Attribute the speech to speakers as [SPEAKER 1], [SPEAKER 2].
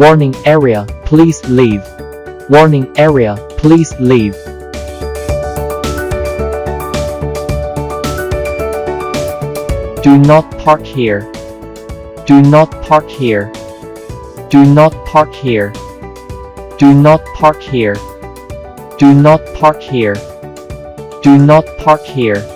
[SPEAKER 1] Warning area, please leave. Warning area, please leave. Do not park here. Do not park here. Do not park here. Do not park here. Do not park here. Do not park here.